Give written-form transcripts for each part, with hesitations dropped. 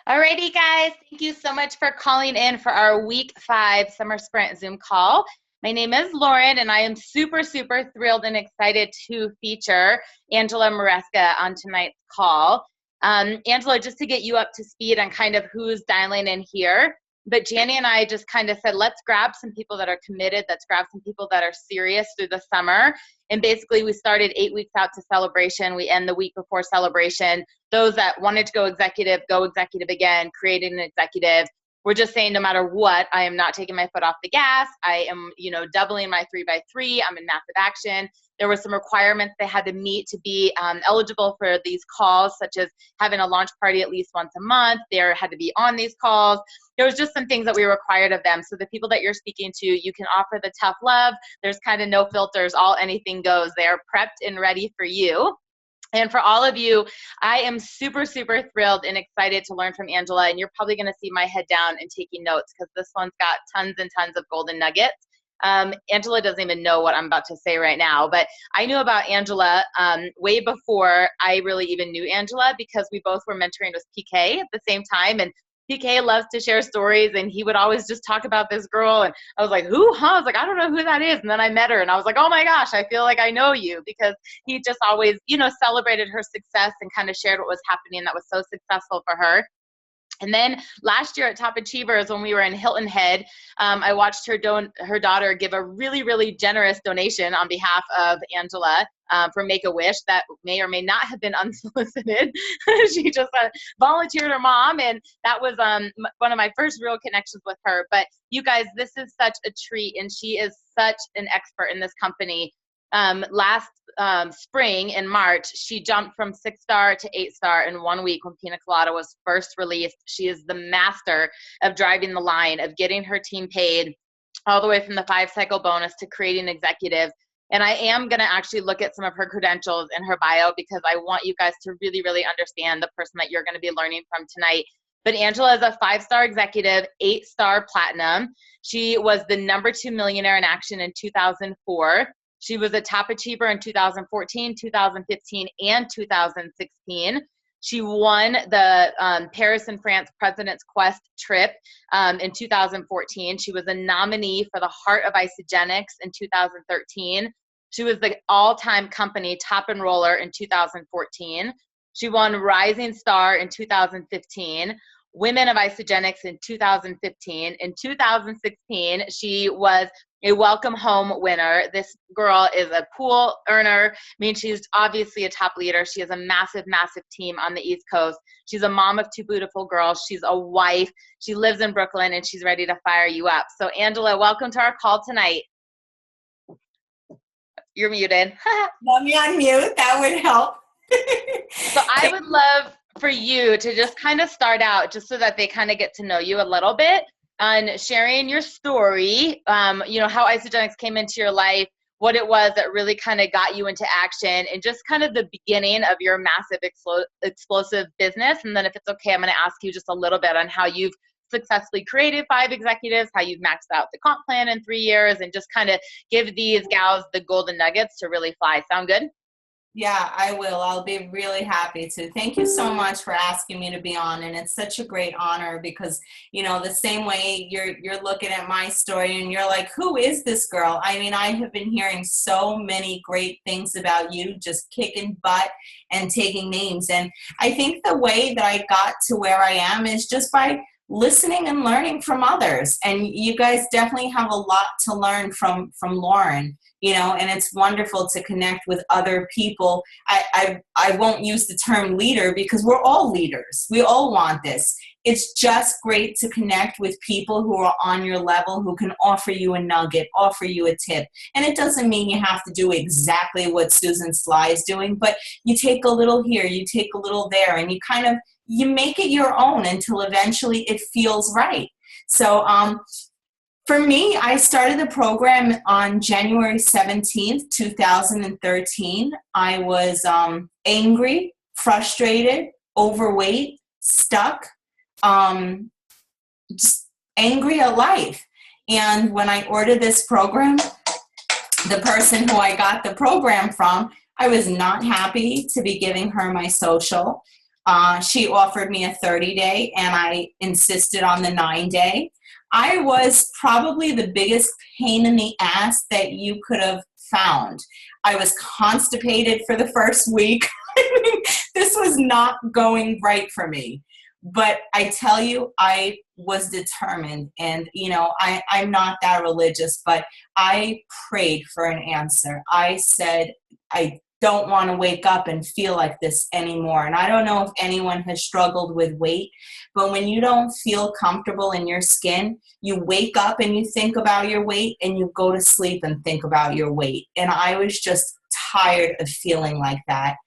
Alrighty, guys, thank you so much for calling in for our week 5 summer sprint Zoom call. My name is Lauren, and I am super thrilled and excited to feature Angela Maresca on tonight's call. Angela, just to get you up to speed on kind of who's dialing in here, but Janny and I just kind of said, let's grab some people that are committed, let's grab some people that are serious through the summer. And basically we started 8 weeks out to celebration. We end the week before celebration. Those that wanted to go executive again, created an executive. We're just saying no matter what, I am not taking my foot off the gas. I am, doubling my 3x3. I'm in massive action. There were some requirements they had to meet to be eligible for these calls, such as having a launch party at least once a month. They had to be on these calls. There was just some things that we required of them. So the people that you're speaking to, you can offer the tough love. There's kind of no filters, all anything goes. They are prepped and ready for you. And for all of you, I am super thrilled and excited to learn from Angela. And you're probably going to see my head down and taking notes because this one's got tons and tons of golden nuggets. Angela doesn't even know what I'm about to say right now, but I knew about Angela way before I really even knew Angela because we both were mentoring with PK at the same time. And PK loves to share stories, and he would always just talk about this girl. And I was like, who? Huh? I was like, I don't know who that is. And then I met her, and I was like, oh my gosh, I feel like I know you, because he just always, celebrated her success and kind of shared what was happening that was so successful for her. And then last year at Top Achievers, when we were in Hilton Head, I watched her daughter give a really generous donation on behalf of Angela for Make-A-Wish that may or may not have been unsolicited. She just volunteered her mom, and that was one of my first real connections with her. But you guys, this is such a treat, and she is such an expert in this company. Last spring in March, she jumped from 6-star to 8-star in 1 week when Pina Colada was first released. She is the master of driving the line, of getting her team paid, all the way from the 5-cycle bonus to creating executives. And I am going to actually look at some of her credentials in her bio because I want you guys to really understand the person that you're going to be learning from tonight. But Angela is a 5-star executive, 8-star platinum. She was the #2 millionaire in action in 2004. She was a top achiever in 2014, 2015, and 2016. She won the Paris and France President's Quest trip in 2014. She was a nominee for the Heart of Isagenix in 2013. She was the all-time company top enroller in 2014. She won Rising Star in 2015. Women of Isagenix in 2015. In 2016, she was a Welcome Home winner. This girl is a pool earner. I mean, she's obviously a top leader. She has a massive team on the East Coast. She's a mom of 2 beautiful girls. She's a wife. She lives in Brooklyn, and she's ready to fire you up. So, Angela, welcome to our call tonight. You're muted. Let me unmute. That would help. So I would love for you to just kind of start out just so that they kind of get to know you a little bit on sharing your story, how Isagenix came into your life, what it was that really kind of got you into action, and just kind of the beginning of your massive explosive business. And then if it's okay, I'm going to ask you just a little bit on how you've successfully created 5 executives, how you've maxed out the comp plan in 3 years, and just kind of give these gals the golden nuggets to really fly. Sound good? Yeah, I will. I'll be really happy to. Thank you so much for asking me to be on. And it's such a great honor because, the same way you're looking at my story and you're like, who is this girl? I mean, I have been hearing so many great things about you, just kicking butt and taking names. And I think the way that I got to where I am is just by listening and learning from others. And you guys definitely have a lot to learn from Lauren. And it's wonderful to connect with other people. I won't use the term leader because we're all leaders. We all want this. It's just great to connect with people who are on your level, who can offer you a nugget, offer you a tip. And it doesn't mean you have to do exactly what Susan Sly is doing, but you take a little here, you take a little there, and you make it your own until eventually it feels right. So, for me, I started the program on January 17th, 2013. I was angry, frustrated, overweight, stuck, just angry at life. And when I ordered this program, the person who I got the program from, I was not happy to be giving her my social. She offered me a 30-day, and I insisted on the 9-day. I was probably the biggest pain in the ass that you could have found. I was constipated for the first week. I mean, this was not going right for me. But I tell you, I was determined. And, you know, I'm not that religious, but I prayed for an answer. I said, I don't want to wake up and feel like this anymore. And I don't know if anyone has struggled with weight, but when you don't feel comfortable in your skin, you wake up and you think about your weight, and you go to sleep and think about your weight. And I was just tired of feeling like that.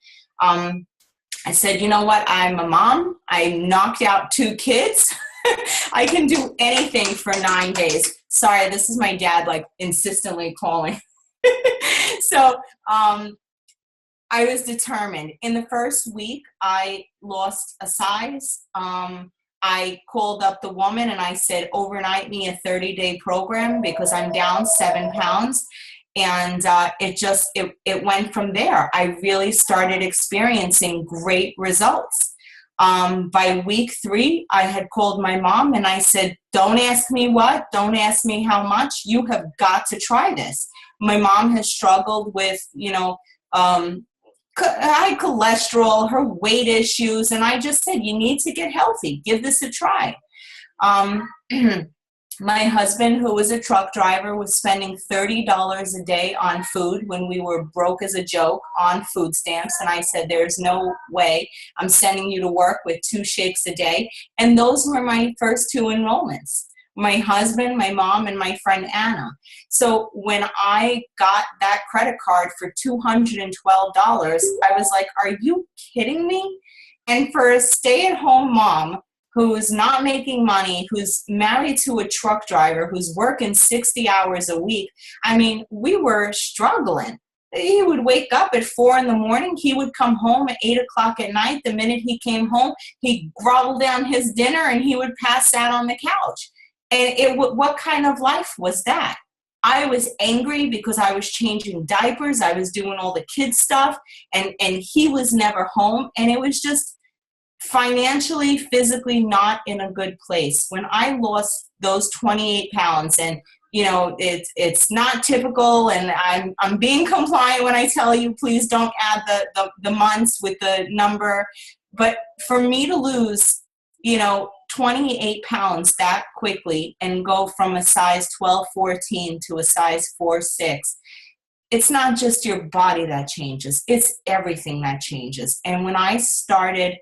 I said, you know what? I'm a mom. I knocked out 2 kids. I can do anything for 9 days. Sorry, this is my dad, like, insistently calling. So, I was determined. In the first week, I lost a size. I called up the woman and I said, overnight me a 30-day program because I'm down 7 pounds. And it went from there. I really started experiencing great results. By week 3, I had called my mom and I said, don't ask me what, don't ask me how much, you have got to try this. My mom has struggled with, high cholesterol, her weight issues, and I just said, you need to get healthy. Give this a try. My husband, who was a truck driver, was spending $30 a day on food when we were broke as a joke on food stamps. And I said, there's no way I'm sending you to work with 2 shakes a day. And those were my first 2 enrollments. My husband, my mom, and my friend Anna. So when I got that credit card for $212, I was like, are you kidding me? And for a stay-at-home mom who's not making money, who's married to a truck driver, who's working 60 hours a week, I mean, we were struggling. He would wake up at 4 a.m. He would come home at 8 o'clock at night. The minute he came home, he'd grovel down his dinner and he would pass out on the couch. And what kind of life was that? I was angry because I was changing diapers. I was doing all the kids stuff, and he was never home. And it was just financially, physically not in a good place. When I lost those 28 pounds, and it's not typical, and I'm being compliant when I tell you, please don't add the months with the number. But for me to lose, 28 pounds that quickly and go from a size 12, 14 to a size 4, 6, it's not just your body that changes, it's everything that changes. And when I started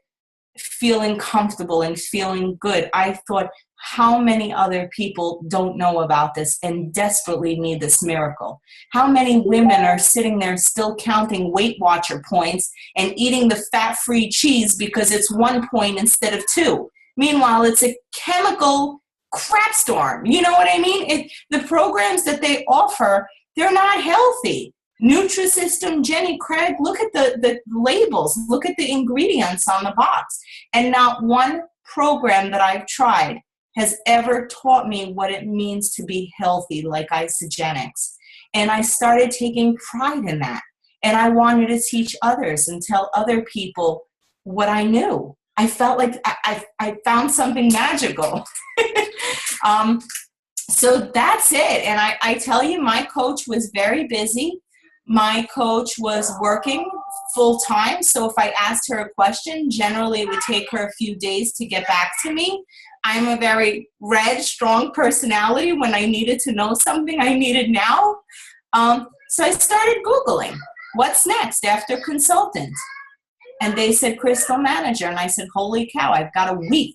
feeling comfortable and feeling good, I thought, how many other people don't know about this and desperately need this miracle? How many women are sitting there still counting Weight Watcher points and eating the fat-free cheese because it's 1 point instead of 2? Meanwhile, it's a chemical crap storm. You know what I mean? The programs that they offer, they're not healthy. Nutrisystem, Jenny Craig, look at the labels. Look at the ingredients on the box. And not one program that I've tried has ever taught me what it means to be healthy like Isogenics. And I started taking pride in that. And I wanted to teach others and tell other people what I knew. I felt like I found something magical. So that's it. And I tell you, my coach was very busy. My coach was working full time. So if I asked her a question, generally it would take her a few days to get back to me. I'm a very strong personality. When I needed to know something, I needed now. So I started Googling, what's next after consultant? And they said crystal manager. And I said, holy cow, I've got a week.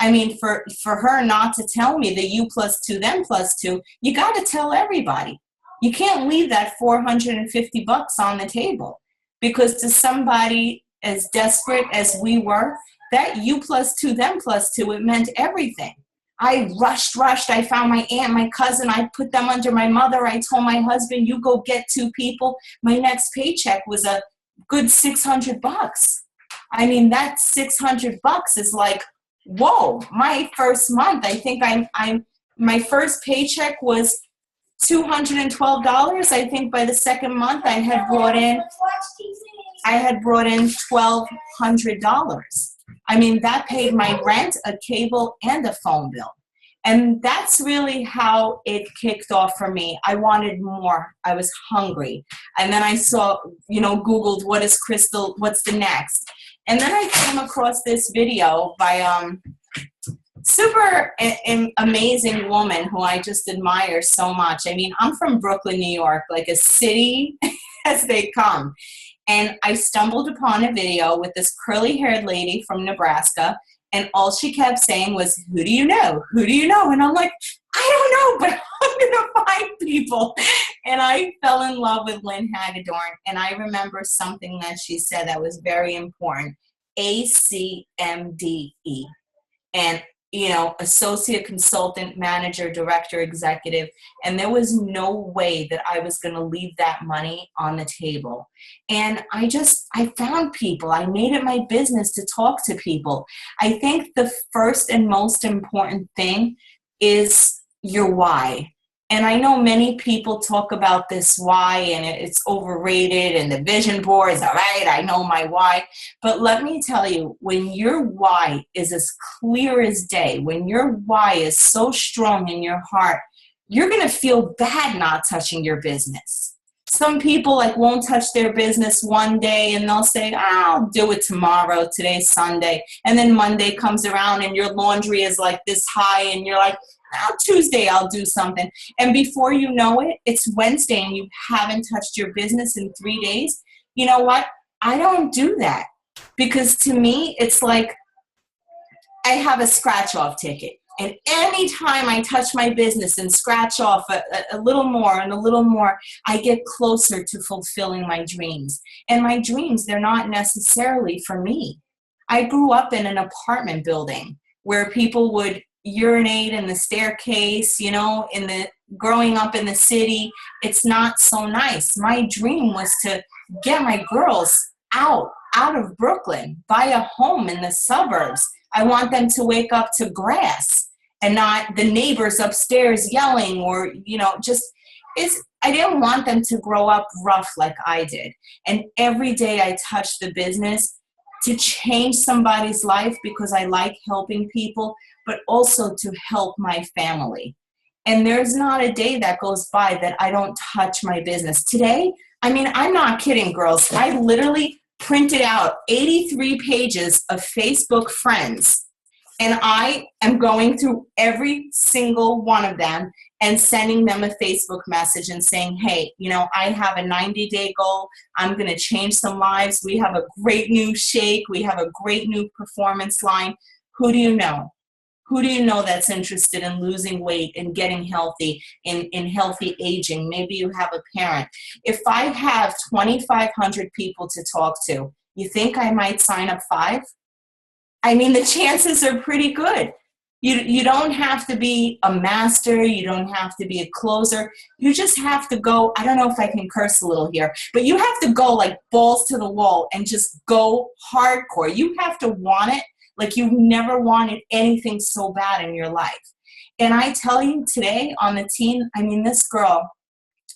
I mean, for her not to tell me the U plus 2, then plus 2, you got to tell everybody. You can't leave that $450 on the table, because to somebody as desperate as we were, that U plus 2, then plus 2, it meant everything. I rushed. I found my aunt, my cousin. I put them under my mother. I told my husband, you go get 2 people. My next paycheck was a good $600. I mean, that $600 is like, whoa. My first month, I think my first paycheck was $212. I think by the second month I had brought in $1,200. I mean, that paid my rent, a cable, and a phone bill. And that's really how it kicked off for me. I wanted more. I was hungry. And then I saw, Googled what's the next? And then I came across this video by super amazing woman who I just admire so much. I mean, I'm from Brooklyn, New York, like a city as they come. And I stumbled upon a video with this curly-haired lady from Nebraska, and all she kept saying was, "Who do you know? Who do you know?" And I'm like, I don't know, but I'm going to find people. And I fell in love with Lynn Hagedorn, and I remember something that she said that was very important, ACMDE. And associate consultant, manager, director, executive. And there was no way that I was going to leave that money on the table. And I found people. I made it my business to talk to people. I think the first and most important thing is your why. And I know many people talk about this why, and it's overrated, and the vision boards, all right, I know my why. But let me tell you, when your why is as clear as day, when your why is so strong in your heart, you're going to feel bad not touching your business. Some people won't touch their business one day, and they'll say, I'll do it tomorrow. Today's Sunday. And then Monday comes around and your laundry is like this high, and you're like, Tuesday I'll do something. And before you know it, it's Wednesday and you haven't touched your business in 3 days. You know what? I don't do that, because to me, it's like I have a scratch off ticket. And anytime I touch my business and scratch off a little more and a little more, I get closer to fulfilling my dreams. And my dreams, they're not necessarily for me. I grew up in an apartment building where people would urinate in the staircase, growing up in the city. It's not so nice. My dream was to get my girls out of Brooklyn, buy a home in the suburbs. I want them to wake up to grass and not the neighbors upstairs yelling, or, I didn't want them to grow up rough like I did. And every day I touched the business to change somebody's life, because I like helping people, but also to help my family. And there's not a day that goes by that I don't touch my business. Today, I mean, I'm not kidding, girls. I literally printed out 83 pages of Facebook friends, and I am going through every single one of them and sending them a Facebook message and saying, hey, I have a 90-day goal. I'm going to change some lives. We have a great new shake. We have a great new performance line. Who do you know? Who do you know that's interested in losing weight and getting healthy, in healthy aging? Maybe you have a parent. If I have 2,500 people to talk to, you think I might sign up 5? I mean, the chances are pretty good. You don't have to be a master. You don't have to be a closer. You just have to go. I don't know if I can curse a little here, but you have to go like balls to the wall and just go hardcore. You have to want it like you've never wanted anything so bad in your life. And I tell you, today on the team, I mean, this girl,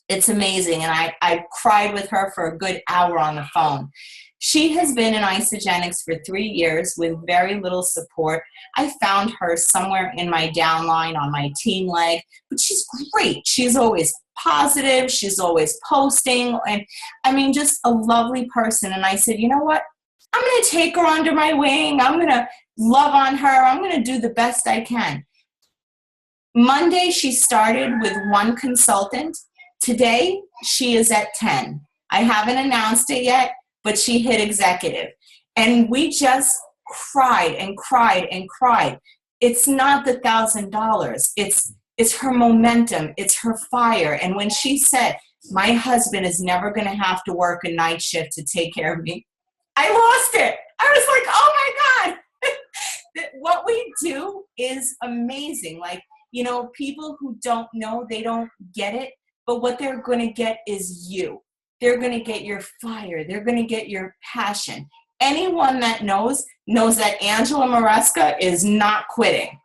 it's amazing. And I cried with her for a good hour on the phone. She has been in Isogenics for 3 years with very little support. I found her somewhere in my downline on my team leg, but she's great. She's always positive. She's always posting. And I mean, just a lovely person. And I said, you know what? I'm going to take her under my wing. I'm going to love on her. I'm going to do the best I can. Monday, she started with 1 consultant. Today, she is at 10. I haven't announced it yet, but she hit executive. And we just cried and cried and cried. It's not the $1,000. It's her momentum. It's her fire. And when she said, my husband is never going to have to work a night shift to take care of me, I lost it. I was like, oh my God. What we do is amazing. Like, people who don't know, they don't get it. But what they're going to get is you. They're going to get your fire. They're going to get your passion. Anyone that knows that Angela Maresca is not quitting.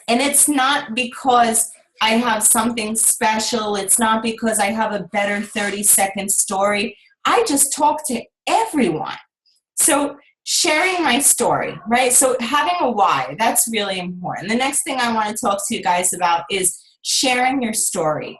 And it's not because I have something special. It's not because I have a better 30-second story. I just talk to everyone. So sharing my story, right? So having a why, that's really important. The next thing I want to talk to you guys about is sharing your story.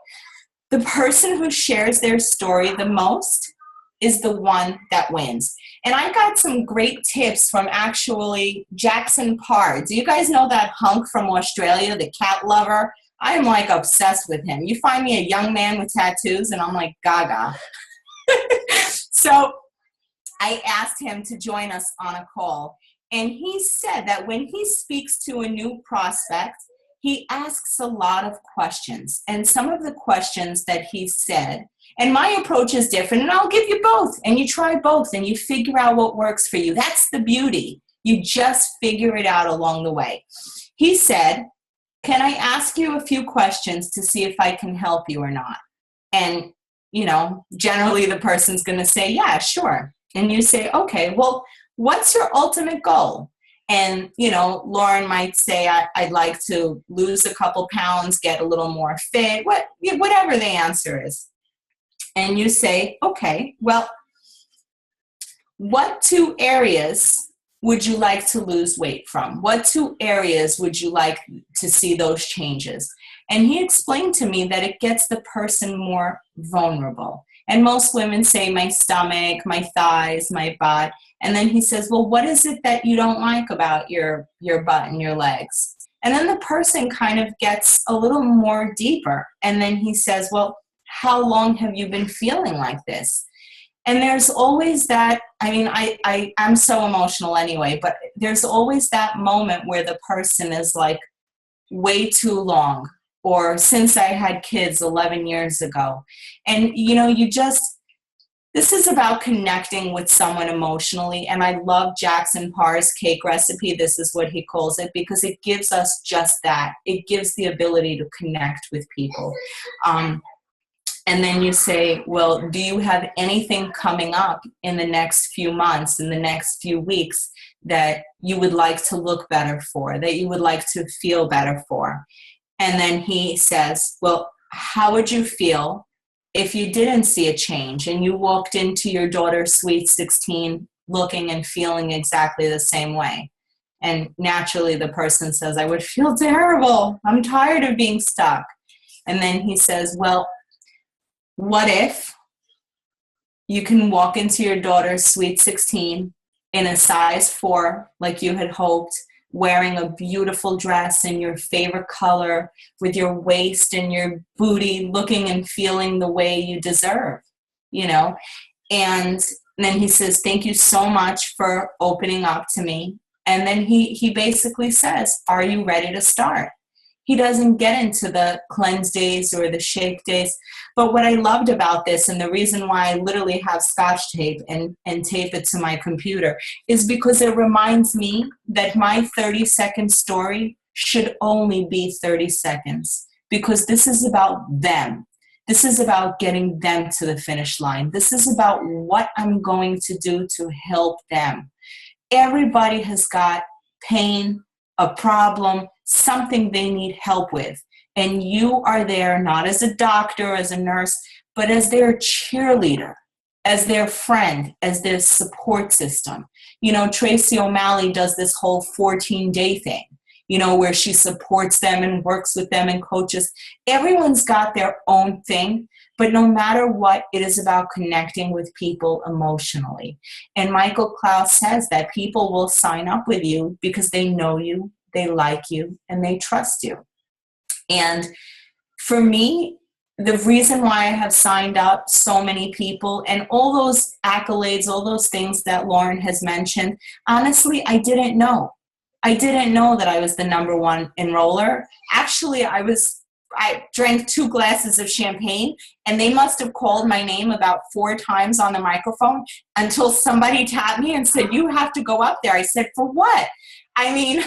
The person who shares their story the most is the one that wins. And I got some great tips from actually Jackson Parr. Do you guys know that hunk from Australia, the cat lover? I am like obsessed with him. You find me a young man with tattoos and I'm like gaga. So I asked him to join us on a call. And he said that when he speaks to a new prospect, he asks a lot of questions. And some of the questions that he said, and my approach is different, and I'll give you both, and you try both, and you figure out what works for you. That's the beauty. You just figure it out along the way. He said, can I ask you a few questions to see if I can help you or not? And, you know, generally the person's going to say, yeah, sure. And you say, okay, well, what's your ultimate goal? And, you know, Lauren might say, I'd like to lose a couple pounds, get a little more fit, whatever the answer is. And you say, okay, well, what 2 areas would you like to lose weight from? What 2 areas would you like to see those changes? And he explained to me that it gets the person more vulnerable. And most women say my stomach, my thighs, my butt. And then he says, well, what is it that you don't like about your butt and your legs? And then the person kind of gets a little more deeper. And then he says, well, how long have you been feeling like this? And there's always that, I mean, I'm so emotional anyway, but there's always that moment where the person is like, way too long, or since I had kids 11 years ago. And, you know, this is about connecting with someone emotionally. And I love Jackson Parr's cake recipe. This is what he calls it, because it gives us just that. It gives the ability to connect with people. And then you say, well, do you have anything coming up in the next few months, in the next few weeks, that you would like to look better for, that you would like to feel better for? And then he says, well, how would you feel if you didn't see a change and you walked into your daughter's Sweet 16 looking and feeling exactly the same way? And naturally the person says, I would feel terrible. I'm tired of being stuck. And then he says, well, what if you can walk into your daughter's Sweet 16 in a size 4, like you had hoped, wearing a beautiful dress in your favorite color, with your waist and your booty looking and feeling the way you deserve, you know? And then he says, thank you so much for opening up to me. And then he basically says, are you ready to start? He doesn't get into the cleanse days or the shake days. But what I loved about this, and the reason why I literally have Scotch tape and tape it to my computer, is because it reminds me that my 30-second story should only be 30 seconds. Because this is about them. This is about getting them to the finish line. This is about what I'm going to do to help them. Everybody has got pain, a problem, something they need help with. And you are there not as a doctor, as a nurse, but as their cheerleader, as their friend, as their support system. You know, Tracy O'Malley does this whole 14-day thing, you know, where she supports them and works with them and coaches. Everyone's got their own thing, but no matter what, it is about connecting with people emotionally. And Michael Klaus says that people will sign up with you because they know you, they like you, and they trust you. And for me, the reason why I have signed up so many people and all those accolades, all those things that Lauren has mentioned, honestly, I didn't know. I didn't know that I was the #1 enroller. Actually, I drank 2 glasses of champagne, and they must have called my name about 4 times on the microphone until somebody tapped me and said, you have to go up there. I said, for what? I mean,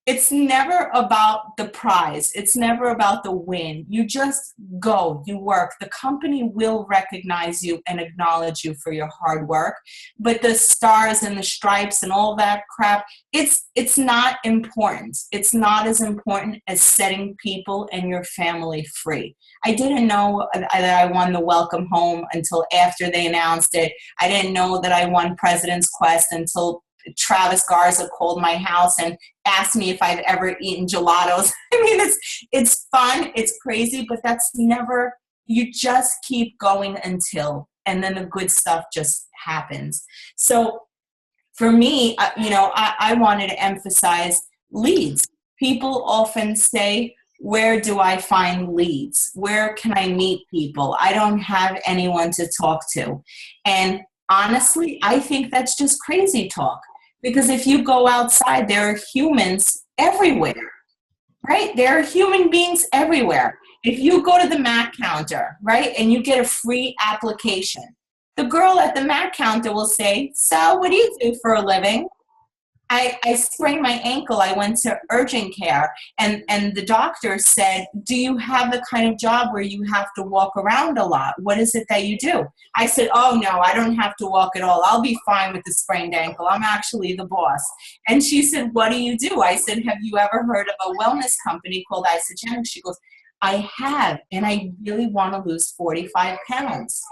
It's never about the prize. It's never about the win. You just go, you work. The company will recognize you and acknowledge you for your hard work. But the stars and the stripes and all that crap, it's not important. It's not as important as setting people and your family free. I didn't know that I won the Welcome Home until after they announced it. I didn't know that I won President's Quest until Travis Garza called my house and asked me if I've ever eaten gelatos. I mean, it's fun, it's crazy, but that's never, you just keep going until, and then the good stuff just happens. So for me, I wanted to emphasize leads. People often say, where do I find leads? Where can I meet people? I don't have anyone to talk to. And honestly, I think that's just crazy talk. Because if you go outside, there are humans everywhere, right? There are human beings everywhere. If you go to the Mac counter, right, and you get a free application, the girl at the Mac counter will say, so what do you do for a living? I sprained my ankle. I went to urgent care, and the doctor said, do you have the kind of job where you have to walk around a lot? What is it that you do? I said, oh, no, I don't have to walk at all. I'll be fine with the sprained ankle. I'm actually the boss. And she said, what do you do? I said, have you ever heard of a wellness company called Isogenics? She goes, I have, and I really want to lose 45 pounds.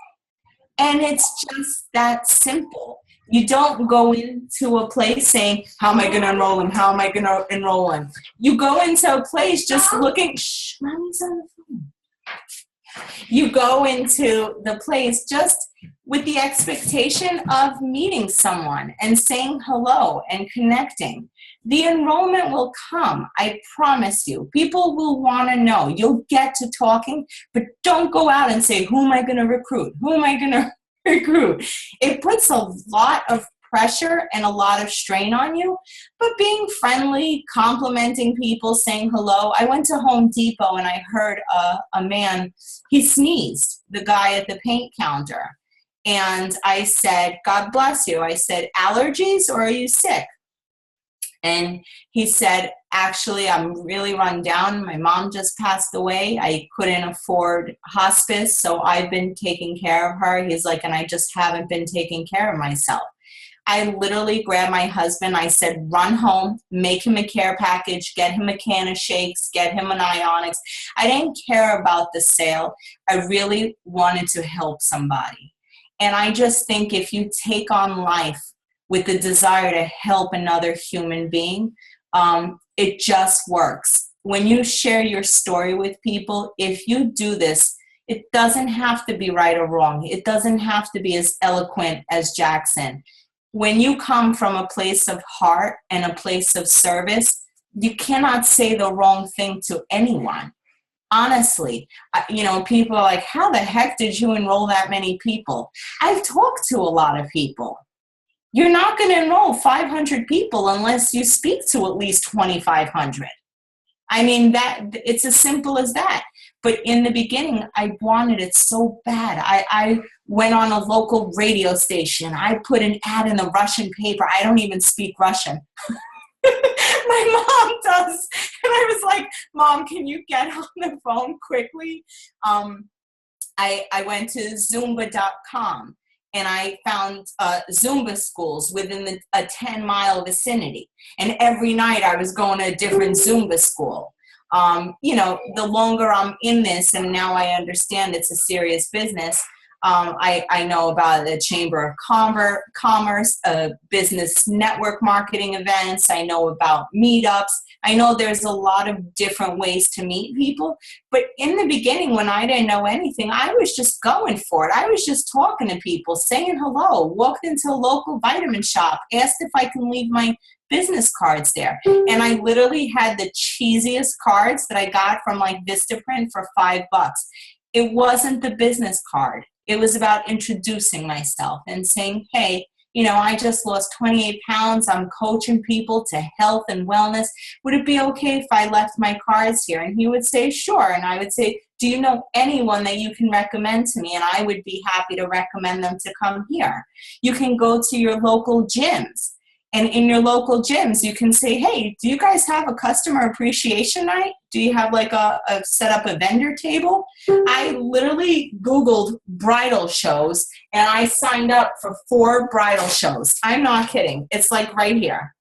And it's just that simple. You don't go into a place saying, how am I going to enroll him? How am I going to enroll him? You go into a place just looking, shh, mommy's on the phone. You go into the place just with the expectation of meeting someone and saying hello and connecting. The enrollment will come, I promise you. People will want to know. You'll get to talking, but don't go out and say, who am I going to recruit? Who am I going to recruit? It puts a lot of pressure and a lot of strain on you, but being friendly, complimenting people, saying hello. I went to Home Depot and I heard a man, he sneezed, the guy at the paint counter. And I said, God bless you. I said, allergies or are you sick? And he said, actually, I'm really run down. My mom just passed away. I couldn't afford hospice, so I've been taking care of her. He's like, and I just haven't been taking care of myself. I literally grabbed my husband. I said, run home, make him a care package, get him a can of shakes, get him an Ionics. I didn't care about the sale. I really wanted to help somebody. And I just think if you take on life with the desire to help another human being, it just works. When you share your story with people, if you do this, it doesn't have to be right or wrong. It doesn't have to be as eloquent as Jackson. When you come from a place of heart and a place of service, you cannot say the wrong thing to anyone. Honestly, people are like, how the heck did you enroll that many people? I've talked to a lot of people. You're not going to enroll 500 people unless you speak to at least 2,500. I mean, it's as simple as that. But in the beginning, I wanted it so bad. I went on a local radio station. I put an ad in the Russian paper. I don't even speak Russian. My mom does. And I was like, Mom, can you get on the phone quickly? I went to Zumba.com. And I found Zumba schools within a 10-mile vicinity. And every night I was going to a different Zumba school. The longer I'm in this, and now I understand it's a serious business, I know about the Chamber of Commerce, business network marketing events. I know about meetups. I know there's a lot of different ways to meet people. But in the beginning, when I didn't know anything, I was just going for it. I was just talking to people, saying hello, walked into a local vitamin shop, asked if I can leave my business cards there. And I literally had the cheesiest cards that I got from like Vistaprint for $5. It wasn't the business card. It was about introducing myself and saying, hey, I just lost 28 pounds. I'm coaching people to health and wellness. Would it be okay if I left my cards here? And he would say, sure. And I would say, do you know anyone that you can recommend to me? And I would be happy to recommend them to come here. You can go to your local gyms. And in your local gyms, you can say, hey, do you guys have a customer appreciation night? Do you have like a set up a vendor table? I literally Googled bridal shows and I signed up for 4 bridal shows. I'm not kidding. It's like right here.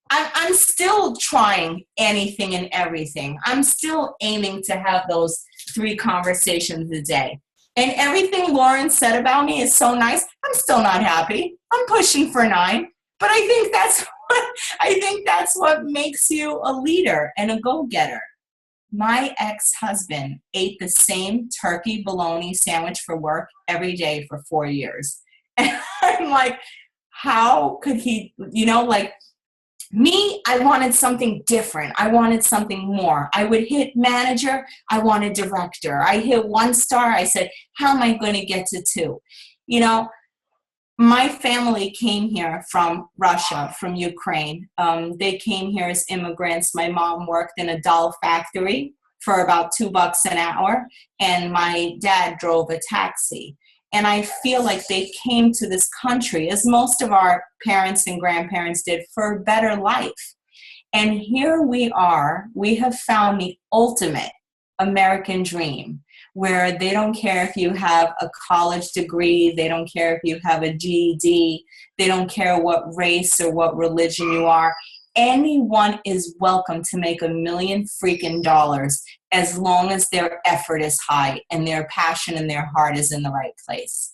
I'm still trying anything and everything. I'm still aiming to have those 3 conversations a day. And everything Lauren said about me is so nice. I'm still not happy. I'm pushing for 9. But I think that's what makes you a leader and a go-getter. My ex-husband ate the same turkey bologna sandwich for work every day for 4 years. And I'm like, how could he, like me, I wanted something different. I wanted something more. I would hit manager. I wanted director. I hit 1 star. I said, how am I going to get to 2? My family came here from Russia, from Ukraine. They came here as immigrants. My mom worked in a doll factory for about $2 an hour, and my dad drove a taxi. And I feel like they came to this country, as most of our parents and grandparents did, for a better life. And here we are. We have found the ultimate American dream, where they don't care if you have a college degree, they don't care if you have a GED, they don't care what race or what religion you are. Anyone is welcome to make $1 million freaking dollars as long as their effort is high and their passion and their heart is in the right place.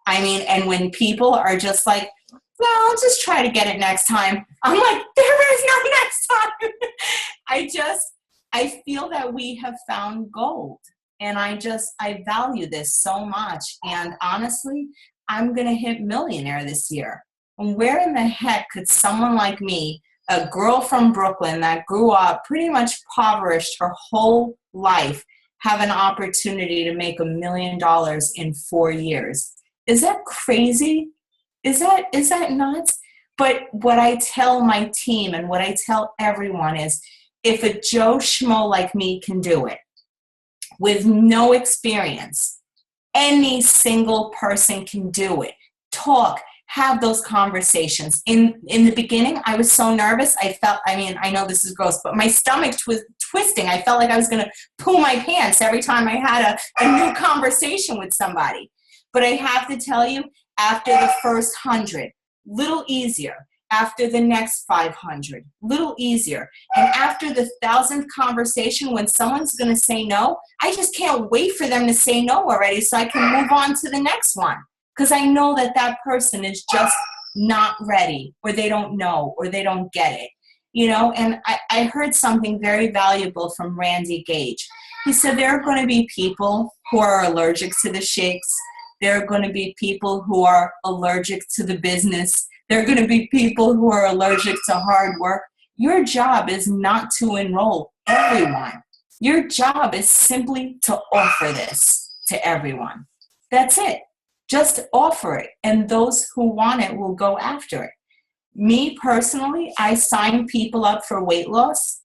I mean, and when people are just like, well, I'll just try to get it next time. I'm like, there is no next time. I feel that we have found gold. And I value this so much. And honestly, I'm going to hit millionaire this year. And where in the heck could someone like me, a girl from Brooklyn that grew up pretty much impoverished her whole life, have an opportunity to make $1 million in 4 years? Is that crazy? Is that nuts? But what I tell my team and what I tell everyone is, if a Joe Schmo like me can do it, with no experience, any single person can do it. Talk, have those conversations. In the beginning, I was so nervous. I know this is gross, but my stomach was twisting. I felt like I was going to poo my pants every time I had a new conversation with somebody. But I have to tell you, after the first 100, little easier. After the next 500, little easier. And after the 1,000th conversation, when someone's going to say no, I just can't wait for them to say no already so I can move on to the next one. Because I know that person is just not ready, or they don't know, or they don't get it. And I heard something very valuable from Randy Gage. He said there are going to be people who are allergic to the shakes. There are going to be people who are allergic to the business. There are going to be people who are allergic to hard work. Your job is not to enroll everyone. Your job is simply to offer this to everyone. That's it. Just offer it. And those who want it will go after it. Me personally, I sign people up for weight loss.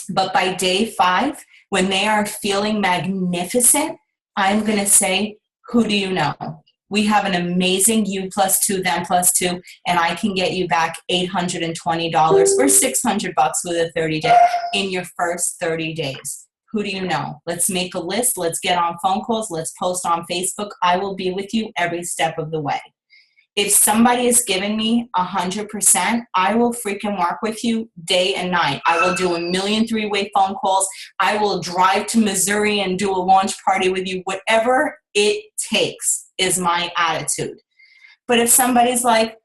But by day 5, when they are feeling magnificent, I'm going to say, who do you know? We have an amazing you plus 2, them plus 2, and I can get you back $820 or $600 with a 30-day in your first 30 days. Who do you know? Let's make a list. Let's get on phone calls. Let's post on Facebook. I will be with you every step of the way. If somebody is giving me 100%, I will freaking work with you day and night. I will do 1 million 3-way phone calls. I will drive to Missouri and do a launch party with you. Whatever it takes is my attitude. But if somebody's like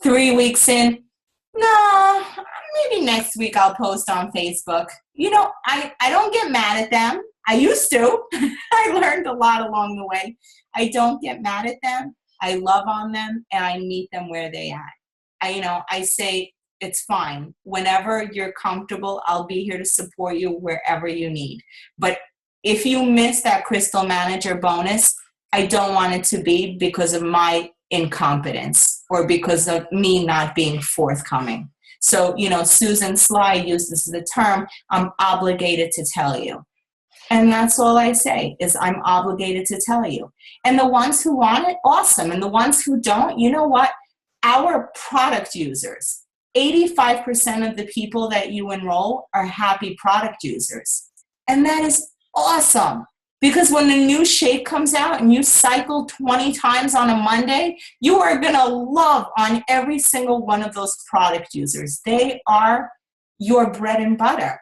3 weeks in, no, maybe next week I'll post on Facebook. I don't get mad at them. I used to. I learned a lot along the way. I don't get mad at them. I love on them and I meet them where they at. I say, it's fine. Whenever you're comfortable, I'll be here to support you wherever you need. But if you miss that Crystal Manager bonus, I don't want it to be because of my incompetence or because of me not being forthcoming. So, Susan Sly uses the term, I'm obligated to tell you. And that's all I say is I'm obligated to tell you. And the ones who want it, awesome. And the ones who don't, you know what? Our product users, 85% of the people that you enroll are happy product users. And that is awesome. Because when the new shake comes out and you cycle 20 times on a Monday, you are going to love on every single one of those product users. They are your bread and butter.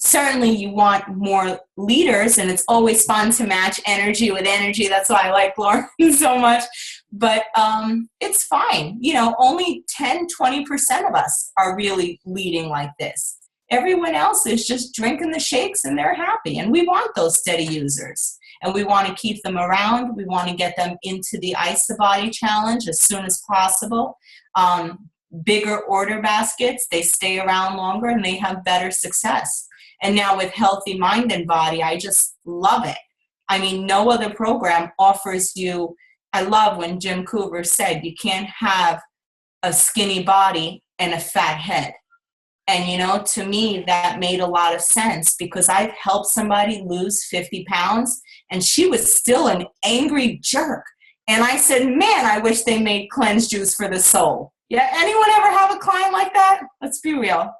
Certainly you want more leaders, and it's always fun to match energy with energy. That's why I like Lauren so much. But it's fine. You know, only 10, 20% of us are really leading like this. Everyone else is just drinking the shakes and they're happy. And we want those steady users. And we want to keep them around. We want to get them into the Ice the Body Challenge as soon as possible. Bigger order baskets, they stay around longer and they have better success. And now with Healthy Mind and Body, I just love it. I mean, no other program offers you, I love when Jim Coover said, you can't have a skinny body and a fat head. And, you know, to me, that made a lot of sense because I've helped somebody lose 50 pounds and she was still an angry jerk. And I said, man, I wish they made cleanse juice for the soul. Yeah, anyone ever have a client like that? Let's be real.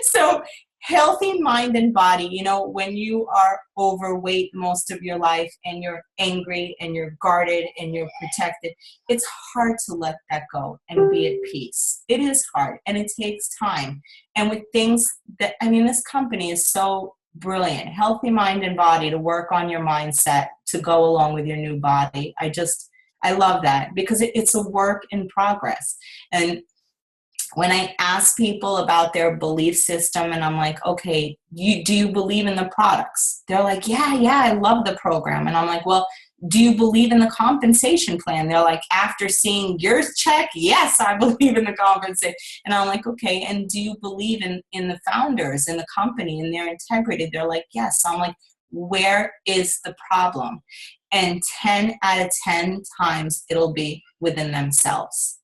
So Healthy Mind and Body, you know, when you are overweight most of your life and you're angry and you're guarded and you're protected, it's hard to let that go and be at peace. It is hard and it takes time. And with things that, I mean, this company is so brilliant. Healthy Mind and Body, to work on your mindset to go along with your new body. I love that because it's a work in progress. And when I ask people about their belief system and I'm like, okay, do you believe in the products? They're like, yeah, I love the program. And I'm like, well, do you believe in the compensation plan? They're like, after seeing your check, yes, I believe in the compensation. And I'm like, okay, and do you believe in the founders, in the company, in their integrity? They're like, yes. So I'm like, where is the problem? And 10 out of 10 times it'll be within themselves.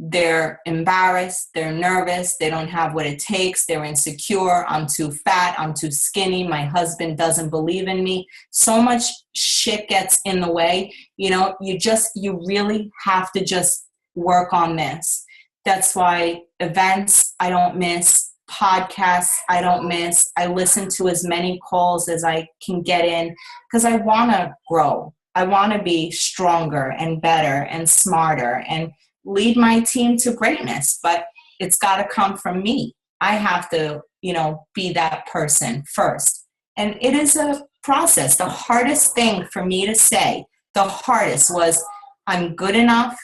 They're embarrassed, they're nervous, they don't have what it takes, they're insecure, I'm too fat, I'm too skinny, my husband doesn't believe in me. So much shit gets in the way. You know, you really have to just work on this. That's why events I don't miss, podcasts I don't miss. I listen to as many calls as I can get in because I want to grow. I want to be stronger and better and smarter and lead my team to greatness, but it's got to come from me. I have to, you know, be that person first. And it is a process. The hardest thing for me to say, the hardest was, I'm good enough,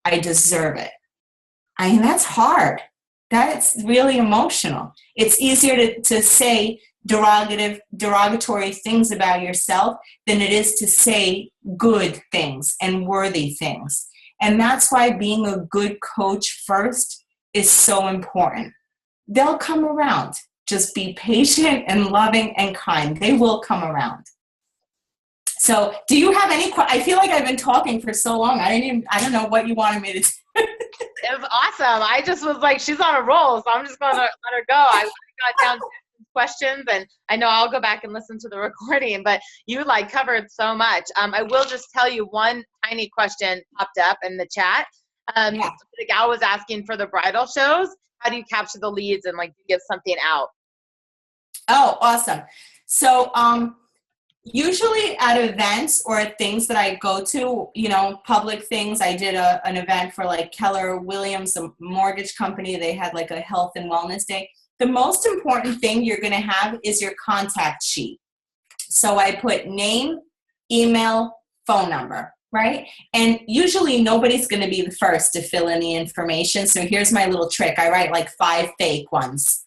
I deserve it. I mean, that's hard. That's really emotional. It's easier to say derogatory things about yourself than it is to say good things and worthy things. And that's why being a good coach first is so important. They'll come around. Just be patient and loving and kind. They will come around. So do you have any I feel like I've been talking for so long. I don't know what you wanted me to do. It was awesome. I just was like, she's on a roll, so I'm just going to let her go. I got down to questions, and I know I'll go back and listen to the recording, but you like covered so much. I will just tell you one tiny question popped up in the chat. The gal was asking for the bridal shows. How do you capture the leads and like give something out? Oh, awesome. So usually at events or at things that I go to, you know, public things, I did an event for like Keller Williams, a mortgage company. They had like a health and wellness day. The most important thing you're going to have is your contact sheet. So I put name, email, phone number, right? And usually nobody's going to be the first to fill in the information. So here's my little trick. I write like 5 fake ones.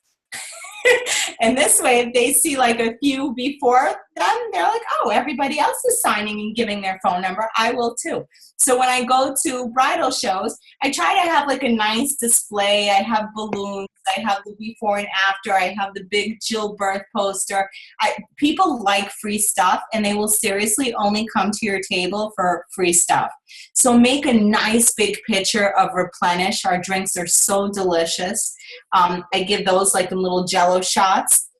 And this way, if they see like a few before them, they're like, oh, everybody else is signing and giving their phone number. I will too. So when I go to bridal shows, I try to have like a nice display. I have balloons. I have the before and after. I have the big Jill birth poster. People like free stuff, and they will seriously only come to your table for free stuff. So make a nice big picture of Replenish. Our drinks are so delicious. I give those like in little Jello shots.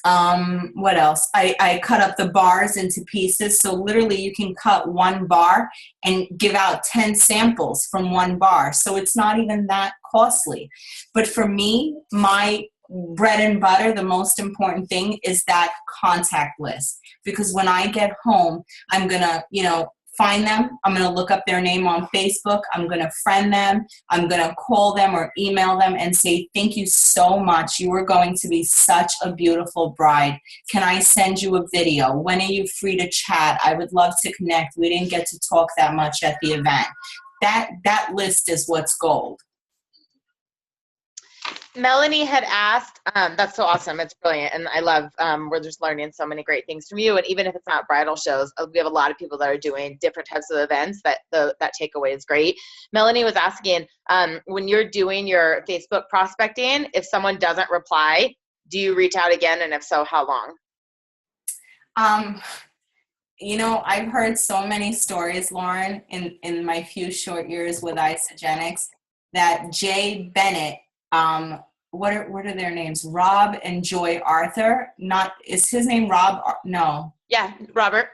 What else? I cut up the bars into pieces. So literally you can cut one bar and give out 10 samples from one bar. So it's not even that costly. But for me, my bread and butter, the most important thing is that contact list. Because when I get home, I'm going to, find them. I'm going to look up their name on Facebook. I'm going to friend them. I'm going to call them or email them and say, thank you so much. You are going to be such a beautiful bride. Can I send you a video? When are you free to chat? I would love to connect. We didn't get to talk that much at the event. That list is what's gold. Melanie had asked, that's so awesome. It's brilliant. And I love, we're just learning so many great things from you. And even if it's not bridal shows, we have a lot of people that are doing different types of events that takeaway is great. Melanie was asking, when you're doing your Facebook prospecting, if someone doesn't reply, do you reach out again? And if so, how long? I've heard so many stories, Lauren, in my few short years with Isogenics, that Jay Bennett, what are their names? Rob and Joy Arthur. Is his name Rob? No. Yeah, Robert.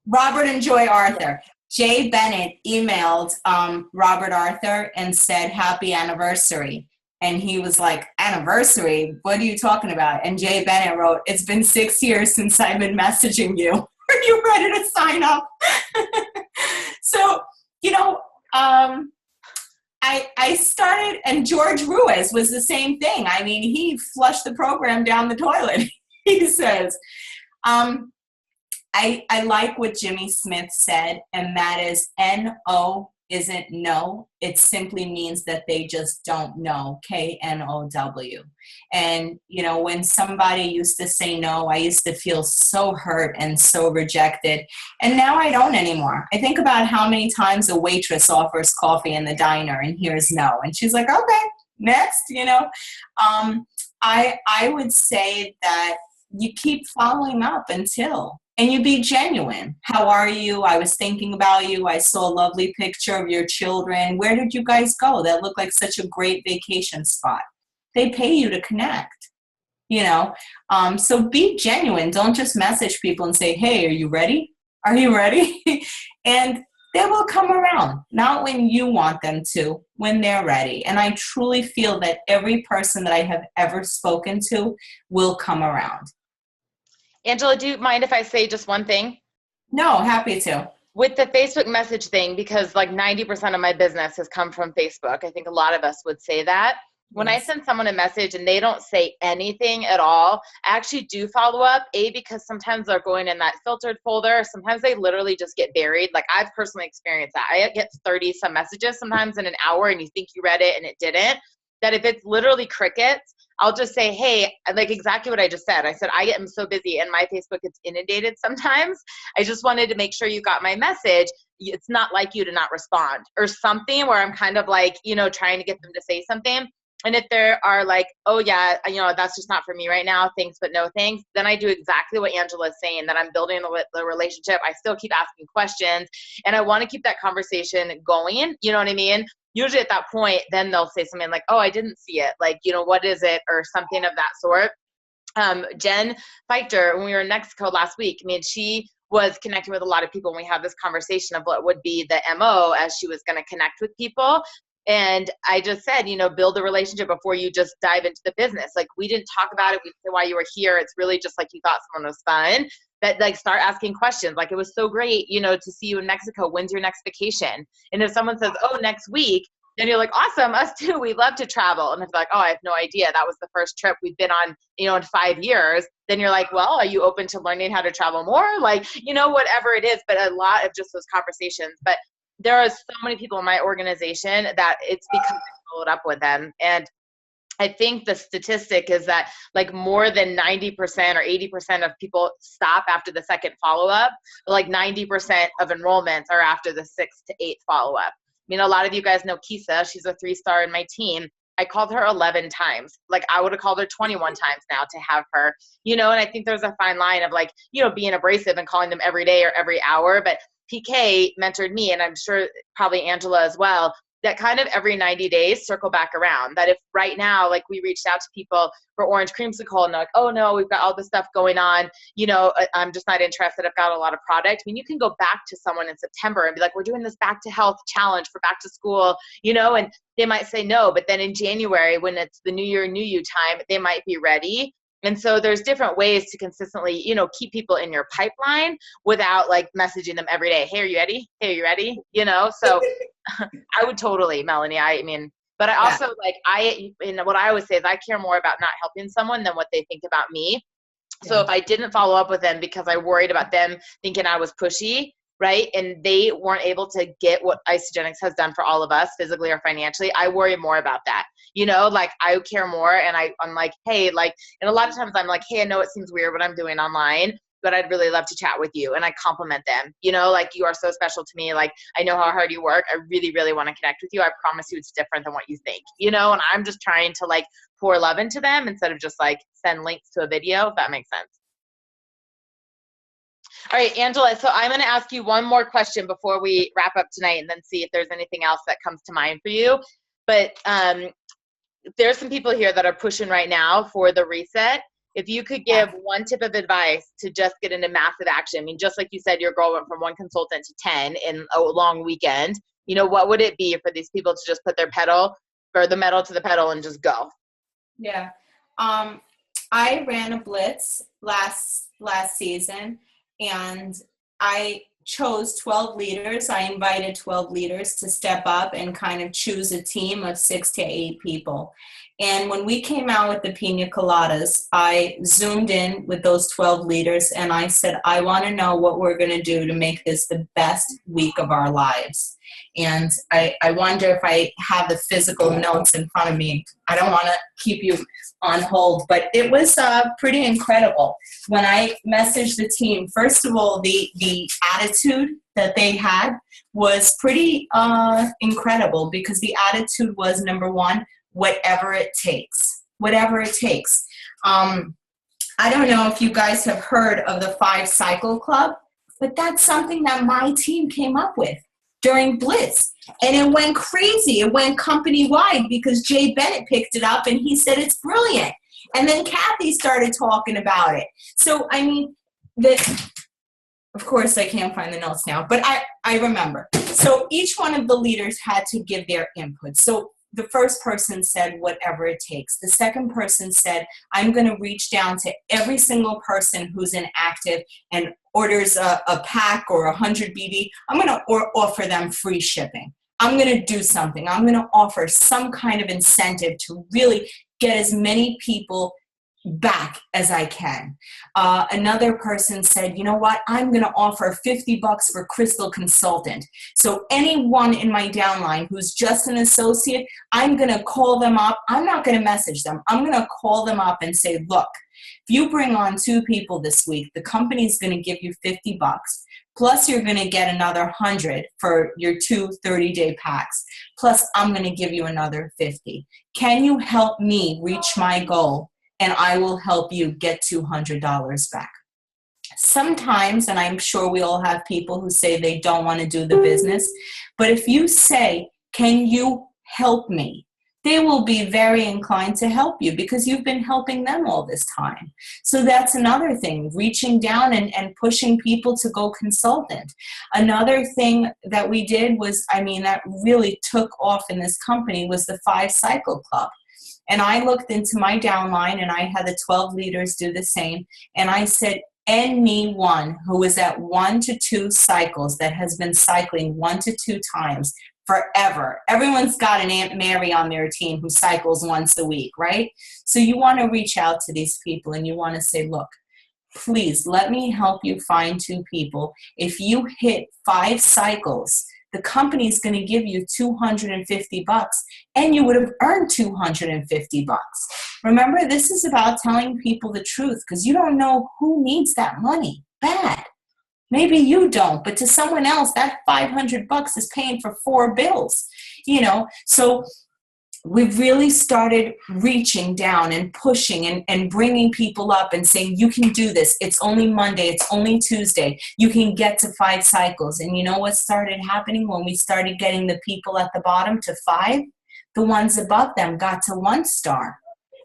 Robert and Joy Arthur. Jay Bennett emailed Robert Arthur and said, happy anniversary. And he was like, anniversary? What are you talking about? And Jay Bennett wrote, it's been 6 years since I've been messaging you. Are you ready to sign up? So, I started, and George Ruiz was the same thing. I mean, he flushed the program down the toilet. He says, I like what Jimmy Smith said, and that is N-O isn't no. It simply means that they just don't know, K-N-O-W. And, when somebody used to say no, I used to feel so hurt and so rejected. And now I don't anymore. I think about how many times a waitress offers coffee in the diner and hears no. And she's like, okay, next, I would say that you keep following up until, and you be genuine. How are you? I was thinking about you. I saw a lovely picture of your children. Where did you guys go? That looked like such a great vacation spot. They pay you to connect, so be genuine. Don't just message people and say, hey, are you ready? Are you ready? And they will come around, not when you want them to, when they're ready. And I truly feel that every person that I have ever spoken to will come around. Angela, do you mind if I say just one thing? No, happy to. With the Facebook message thing, because like 90% of my business has come from Facebook. I think a lot of us would say that. When I send someone a message and they don't say anything at all, I actually do follow up, because sometimes they're going in that filtered folder. Sometimes they literally just get buried. Like I've personally experienced that. I get 30 some messages sometimes in an hour and you think you read it and it didn't. That if it's literally crickets, I'll just say, hey, like exactly what I just said. I said, am so busy and my Facebook gets inundated sometimes. I just wanted to make sure you got my message. It's not like you to not respond or something where I'm kind of like, trying to get them to say something. And if there are like, oh yeah, that's just not for me right now, thanks, but no thanks, then I do exactly what Angela is saying, that I'm building the relationship. I still keep asking questions and I want to keep that conversation going. You know what I mean? Usually at that point, then they'll say something like, oh, I didn't see it. Like, what is it? Or something of that sort. Jen Feichter, when we were in Mexico last week, she was connecting with a lot of people and we had this conversation of what would be the MO as she was going to connect with people. And I just said, build a relationship before you just dive into the business. Like we didn't talk about it. We didn't say why you were here. It's really just like you thought someone was fun. That like start asking questions. Like it was so great, to see you in Mexico. When's your next vacation? And if someone says, oh, next week, then you're like, awesome, us too. We love to travel. And if they're like, oh, I have no idea. That was the first trip we've been on, in 5 years. Then you're like, well, are you open to learning how to travel more? Like, whatever it is, but a lot of just those conversations. But there are so many people in my organization that it's because I followed up with them. And I think the statistic is that like more than 90% or 80% of people stop after the second follow-up. Like 90% of enrollments are after the 6th to 8th follow-up. A lot of you guys know Kisa. She's a 3-star in my team. I called her 11 times. Like I would have called her 21 times now to have her, and I think there's a fine line of like, being abrasive and calling them every day or every hour. But PK mentored me, and I'm sure probably Angela as well, that kind of every 90 days circle back around. That if right now, like we reached out to people for Orange Creamsicle and they're like, oh no, we've got all this stuff going on, I'm just not interested. I've got a lot of product. I mean, you can go back to someone in September and be like, we're doing this back to health challenge for back to school, and they might say no, but then in January, when it's the new year, new you time, they might be ready. And so there's different ways to consistently, keep people in your pipeline without like messaging them every day. Hey, are you ready? Hey, are you ready? So I would totally, Melanie. But I also what I always say is I care more about not helping someone than what they think about me. So if I didn't follow up with them because I worried about them thinking I was pushy, right, and they weren't able to get what Isagenix has done for all of us physically or financially, I worry more about that. I care more, and I'm like, hey, and a lot of times I'm like, hey, I know it seems weird what I'm doing online, but I'd really love to chat with you. And I compliment them, you are so special to me. Like, I know how hard you work. I really, really want to connect with you. I promise you it's different than what you think, and I'm just trying to pour love into them instead of just send links to a video, if that makes sense. All right, Angela, so I'm going to ask you one more question before we wrap up tonight and then see if there's anything else that comes to mind for you. But there's some people here that are pushing right now for the reset. If you could give one tip of advice to just get into massive action, just like you said, your girl went from 1 consultant to 10 in a long weekend, what would it be for these people to just put their the metal to the pedal and just go? Yeah. I ran a blitz last season, and I chose 12 leaders. I invited 12 leaders to step up and kind of choose a team of 6 to 8 people. And when we came out with the Pina Coladas, I zoomed in with those 12 leaders and I said, I want to know what we're going to do to make this the best week of our lives. And I wonder if I have the physical notes in front of me. I don't want to keep you on hold, but it was pretty incredible. When I messaged the team, first of all, the attitude that they had was pretty incredible, because the attitude was, number one, whatever it takes. Whatever it takes. I don't know if you guys have heard of the 5 Cycle Club, but that's something that my team came up with during Blitz. And it went crazy. It went company-wide because Jay Bennett picked it up and he said it's brilliant. And then Kathy started talking about it. So, of course, I can't find the notes now, but I remember. So each one of the leaders had to give their input. So the first person said, whatever it takes. The second person said, I'm going to reach down to every single person who's inactive and orders a pack or 100 BD. I'm going to offer them free shipping. I'm going to do something. I'm going to offer some kind of incentive to really get as many people back as I can. Another person said, you know what, I'm going to offer $50 for Crystal Consultant. So anyone in my downline who's just an associate, I'm going to call them up. I'm not going to message them. I'm going to call them up and say, look, if you bring on 2 people this week, the company's going to give you $50. Plus you're going to get another 100 for your 2 30-day packs. Plus I'm going to give you another 50. Can you help me reach my goal? And I will help you get $200 back. Sometimes, and I'm sure we all have people who say they don't want to do the business, but if you say, can you help me? They will be very inclined to help you because you've been helping them all this time. So that's another thing, reaching down and pushing people to go consultant. Another thing that we did was, that really took off in this company was the 5 Cycle Club. And I looked into my downline and I had the 12 leaders do the same. And I said, anyone who is at 1 to 2 cycles that has been cycling 1 to 2 times forever. Everyone's got an Aunt Mary on their team who cycles once a week, right? So you want to reach out to these people and you want to say, look, please let me help you find 2 people. If you hit 5 cycles, the company is going to give you $250 and you would have earned $250. Remember, this is about telling people the truth because you don't know who needs that money bad. Maybe you don't, but to someone else, that $500 is paying for 4 bills, So we've really started reaching down and pushing and bringing people up and saying, you can do this. It's only Monday. It's only Tuesday. You can get to 5 cycles. And you know what started happening when we started getting the people at the bottom to 5? The ones above them got to 1 star.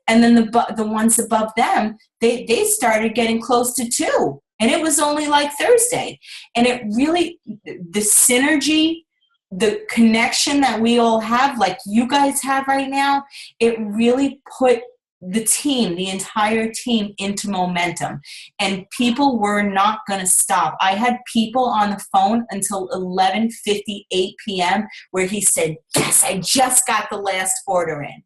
And then the ones above them, they started getting close to 2. And it was only like Thursday. And it really, the synergy, the connection that we all have, like you guys have right now, it really put the team, the entire team, into momentum. And people were not going to stop. I had people on the phone until 11:58 p.m. where he said, yes, I just got the last order in.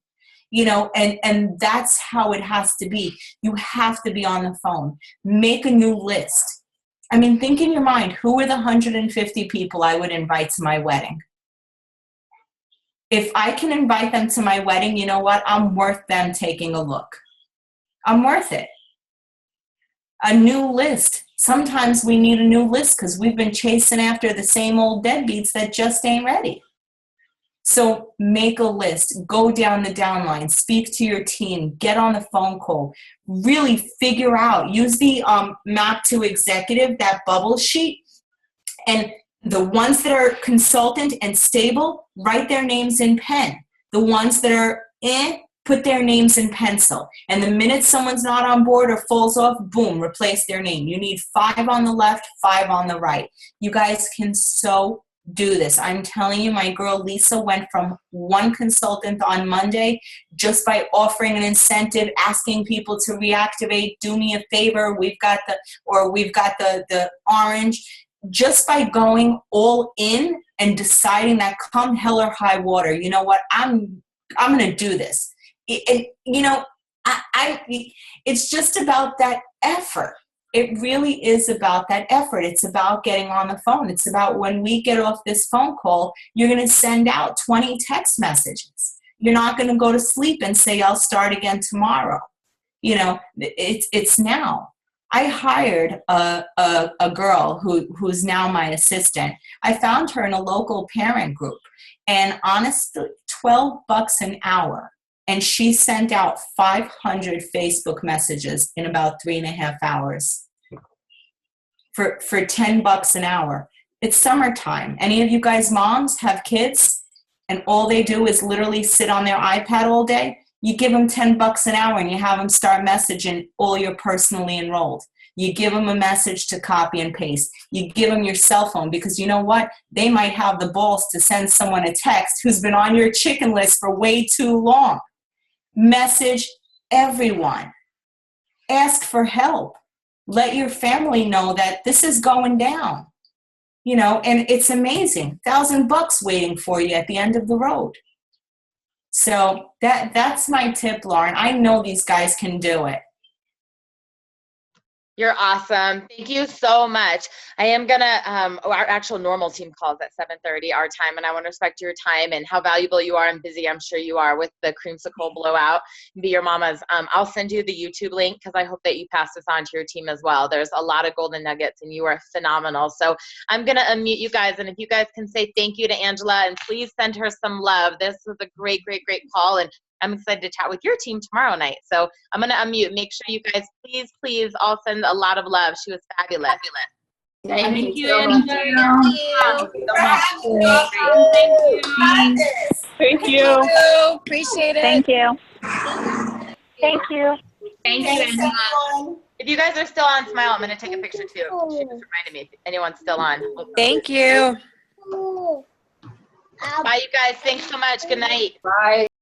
You know, and that's how it has to be. You have to be on the phone. Make a new list. I mean, think in your mind, who are the 150 people I would invite to my wedding? If I can invite them to my wedding, you know what? I'm worth them taking a look. I'm worth it. A new list. Sometimes we need a new list because we've been chasing after the same old deadbeats that just ain't ready. So make a list, go down the downline, speak to your team, get on the phone call, really figure out, use the map to executive, that bubble sheet, and the ones that are consultant and stable, write their names in pen. The ones that are put their names in pencil. And the minute someone's not on board or falls off, boom, replace their name. You need 5 on the left, 5 on the right. You guys can so do this. I'm telling you, my girl Lisa went from 1 consultant on Monday just by offering an incentive, asking people to reactivate, do me a favor, we've got the orange, just by going all in and deciding that come hell or high water, you know what, I'm going to do this. You know, it's just about that effort. It really is about that effort. It's about getting on the phone. It's about when we get off this phone call, you're going to send out 20 text messages. You're not going to go to sleep and say, I'll start again tomorrow. You know, it's now. I hired a girl who's now my assistant. I found her in a local parent group, and honestly, $12 an hour. And she sent out 500 Facebook messages in about 3.5 hours for $10 an hour. It's summertime. Any of you guys moms have kids and all they do is literally sit on their iPad all day? You give them $10 an hour and you have them start messaging all your personally enrolled. You give them a message to copy and paste. You give them your cell phone because you know what? They might have the balls to send someone a text who's been on your chicken list for way too long. Message everyone. Ask for help. Let your family know that this is going down. You know, and it's amazing. $1,000 waiting for you at the end of the road. So that's my tip, Lauren. I know these guys can do it. You're awesome. Thank you so much. I am going to, our actual normal team calls at 7:30 our time, and I want to respect your time and how valuable you are and busy I'm sure you are with the creamsicle blowout. Be your mamas. I'll send you the YouTube link because I hope that you pass this on to your team as well. There's a lot of golden nuggets and you are phenomenal. So I'm going to unmute you guys, and if you guys can say thank you to Angela and please send her some love. This was a great, great, great call, and I'm excited to chat with your team tomorrow night. So I'm going to unmute. Make sure you guys, please all send a lot of love. She was fabulous. Thank you, Angela. Thank you. Appreciate it. Thank you. Thank you. Thank you, Angela. If you guys are still on Smile, I'm going to take a picture too. She just reminded me if anyone's still on. Thank you. Bye, you guys. Thanks so much. Good night. Bye.